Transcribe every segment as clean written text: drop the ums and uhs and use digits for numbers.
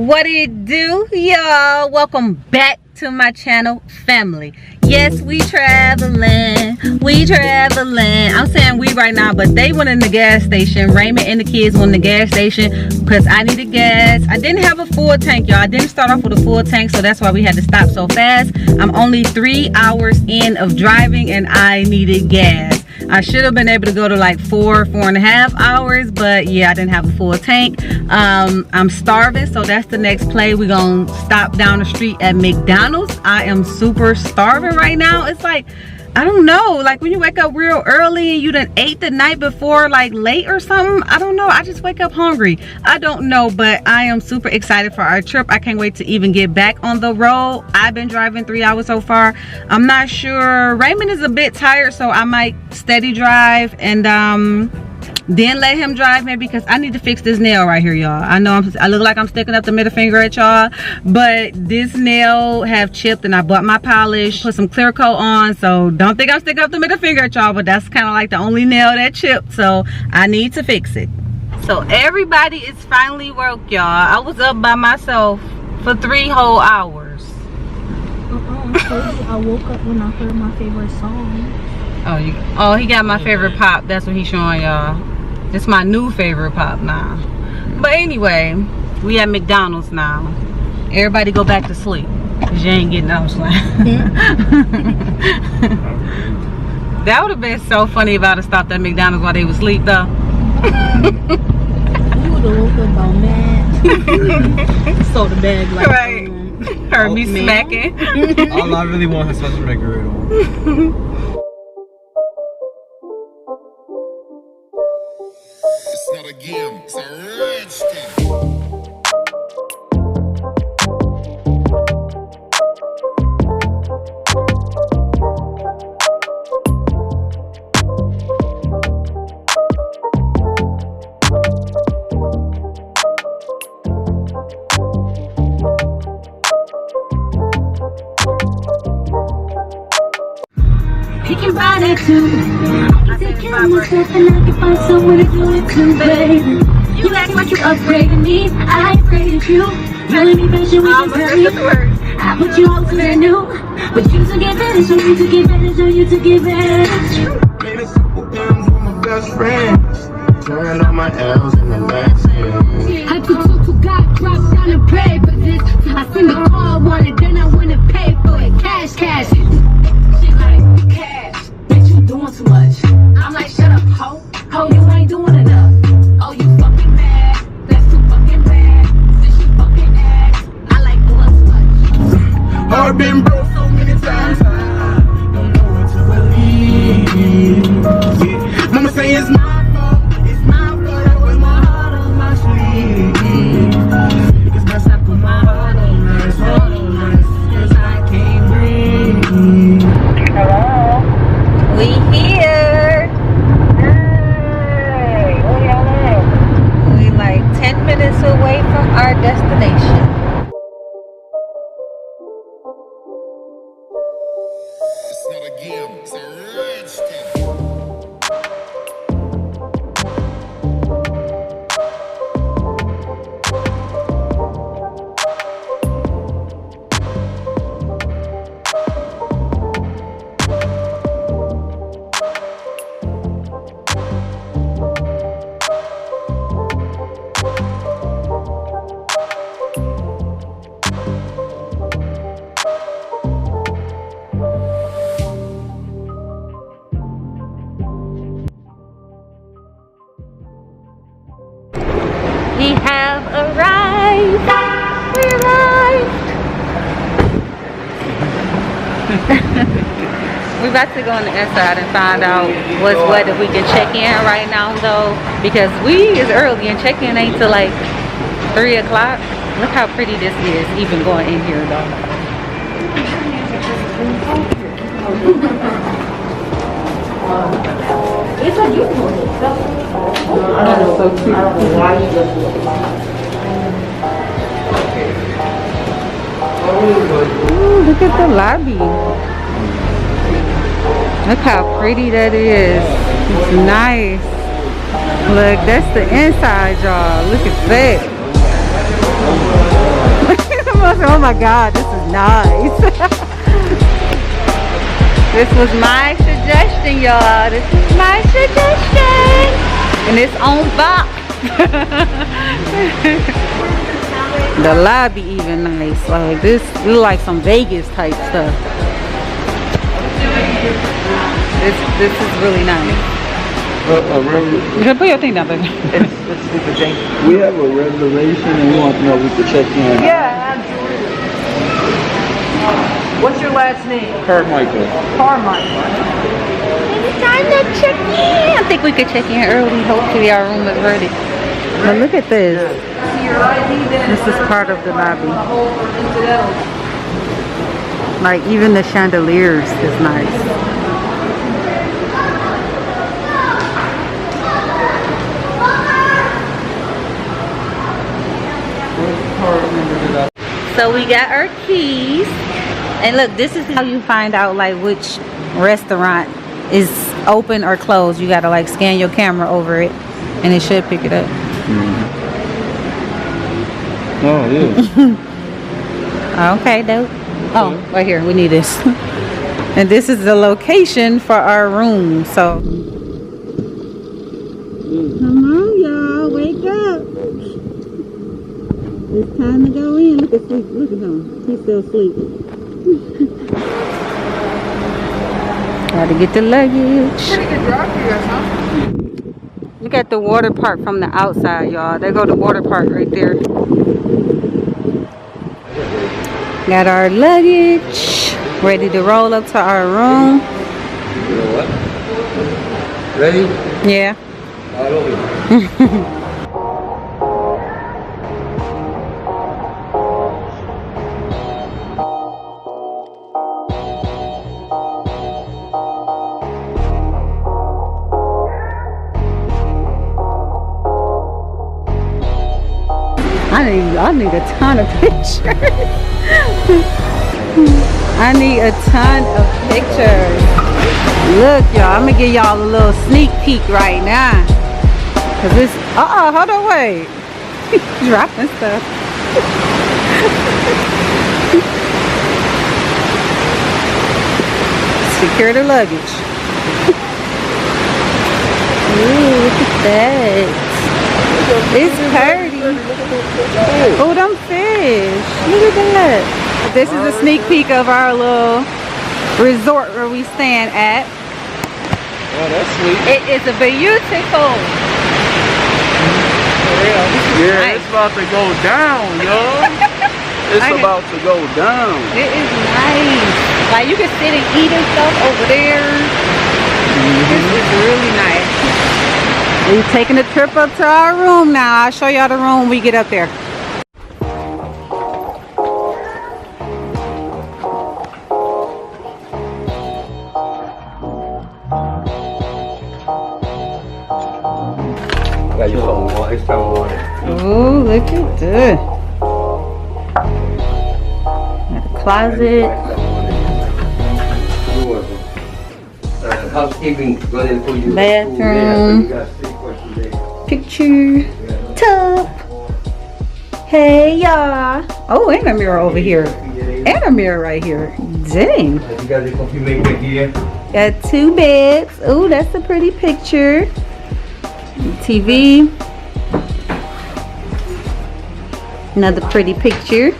What it do, y'all? Welcome back to my channel, family. Yes, we traveling. I'm saying we right now, but they went in the gas station. Raymond and the kids went in the gas station because I needed gas. I didn't have a full tank, y'all. I didn't start off with a full tank, so that's why we had to stop so fast. I'm only 3 hours in of driving and I needed gas. I should have been able to go to like 4.5 hours, but yeah, I didn't have a full tank. I'm starving, so that's the next play. We're gonna stop down the street at McDonald's. I am super starving right now. It's like, I don't know, like when you wake up real early and you done ate the night before, like late or something. I don't know, I just wake up hungry. I don't know, but I am super excited for our trip. I can't wait to even get back on the road. I've been driving 3 hours so far. I'm not sure, Raymond is a bit tired, so I might steady drive and then let him drive maybe, because I need to fix this nail right here, y'all. I know I look like I'm sticking up the middle finger at y'all, but this nail have chipped and I bought my polish, put some clear coat on, so don't think I'm sticking up the middle finger at y'all, but that's kind of like the only nail that chipped, so I need to fix it. So everybody is finally woke, y'all. I was up by myself for 3 whole hours. I woke up when I heard my favorite song. Oh, he got my favorite pop. That's what he's showing y'all. It's my new favorite pop now. But anyway, we at McDonald's now. Everybody go back to sleep, because you ain't getting no sleep. That would have been so funny if I'd have stopped at McDonald's while they was asleep though. You would have woke up all mad. Soda bag like right. Heard me smacking. All I really want is special McGriddle. It's not a game, it's a rich thing. He can ride it too. I can take care of myself and I can find someone to do it too, baby. You act like you upgraded me, I upgraded you. You and me patient, we can hurry. I put you on to the new, but you took advantage, so you took advantage, so you took advantage. Made a couple M's with my best friends. Turned all my L's in the last year. I took God dropped down and prayed for this. I seen the car I wanted, then I went and paid for it. Cash. Shit like cash, bitch, you doing too much. I'm like, shut up, ho, you ain't doing enough. Oh, you fucking mad, that's too fucking bad. Since you fucking ass, I like doing too much. Heart been broke so many times, I don't know what to believe. Yeah. Mama say it's my fault, I wear my heart on my sleeve. Because that's I put my heart on rest, cause I can't breathe. Hello, we here. Hey, where y'all at? We like 10 minutes away from our destination. It's not a game, it's a rich thing. We have arrived. We arrived. We're about to go on the inside and find out what's what, if we can check in right now though, because we is early and check-in ain't till like 3 o'clock. Look how pretty this is, even going in here though. It's a beautiful. That's so cute. Ooh, look at the lobby. Look how pretty that is. It's nice. Look, that's the inside, y'all. Look at that. Oh my God, this is nice. This was my suggestion, y'all. This is my suggestion. And it's on box. The lobby even nice. Like this look like some Vegas type stuff. This is really nice. You can put your thing down, baby. We have a reservation and we want to know if we can check in. Yeah, absolutely. What's your last name? Carmichael. Carmichael. It's time to check in. I think we could check in early. Hopefully our room is ready. Now look at this. This is part of the lobby. Like even the chandeliers is nice. So we got our keys. And look, this is how you find out like which restaurant is open or closed. You gotta like scan your camera over it and it should pick it up. Oh, yeah. Okay, dope. Oh, right here, we need this. And this is the location for our room, so. Come on, y'all, wake up. It's time to go in. Look at sleep. Look at him. He's still asleep. Gotta get the luggage. Look at the water park from the outside, y'all. There go the water park right there. Got our luggage. Ready to roll up to our room. You know what? Ready? Yeah. All over. I need a ton of pictures. I need a ton of pictures. Look, y'all, I'm gonna give y'all a little sneak peek right now. Cause it's, hold on, wait. Dropping stuff. Secure the luggage. Ooh, look at that. It's pretty. Oh, them fish. Look at that. This is a sneak peek of our little resort where we stand at. Oh, that's sweet. It is a beautiful. Yeah, Nice. it's about to go down, yo. It's I can- about to go down. It is nice. Like you can sit and eat and stuff over there. This is really nice. We're taking a trip up to our room now. I'll show y'all the room when we get up there. Got your phone on, extra water. Ooh, look at this. Got a closet. Housekeeping running for you. Bathroom. Picture. Tub. Hey, y'all. Oh, and a mirror over here. And a mirror right here. Dang. Got 2 beds. Ooh, that's a pretty picture. TV. Another pretty picture.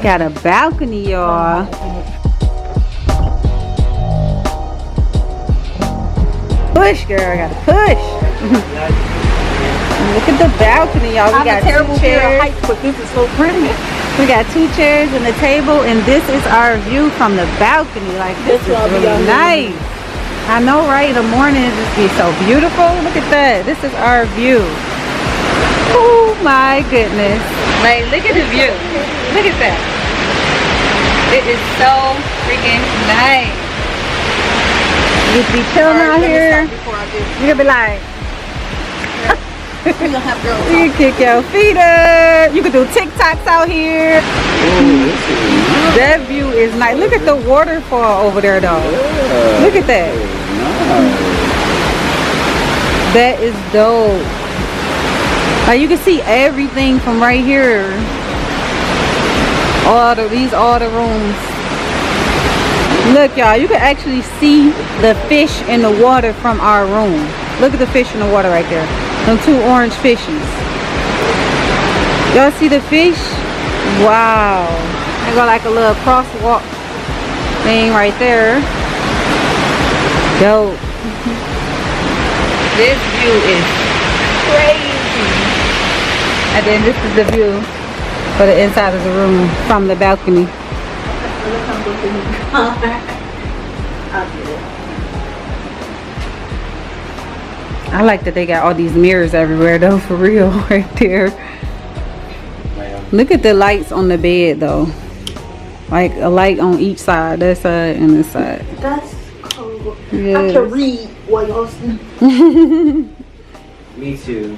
Got a balcony, y'all. Push, girl. Gotta push. Look at the balcony, y'all. We got 2 chairs. but this is so pretty. We got 2 chairs and a table, and this is our view from the balcony. Like, this is really nice. I know, right? In the morning, it just be so beautiful. Look at that. This is our view. Oh my goodness. Like, look at the view. Look at that. It is so freaking nice. You be chilling out here. You can be like, We're gonna have girls. you can kick your feet up. You can do TikToks out here. That view is nice. Look at the waterfall over there, though. Look at that. That is dope. Like, you can see everything from right here. all the rooms. Look, y'all, you can actually see the fish in the water from our room. Look at the fish in the water right there. Them 2 orange fishies. Y'all see the fish? Wow. They got like a little crosswalk thing right there. Dope. This view is crazy. And then this is the view for the inside of the room from the balcony. I like that they got all these mirrors everywhere though, for real, right there. Look at the lights on the bed though. Like a light on each side, that side and this side. That's cool. Yes. I can read while y'all sleep. Me too.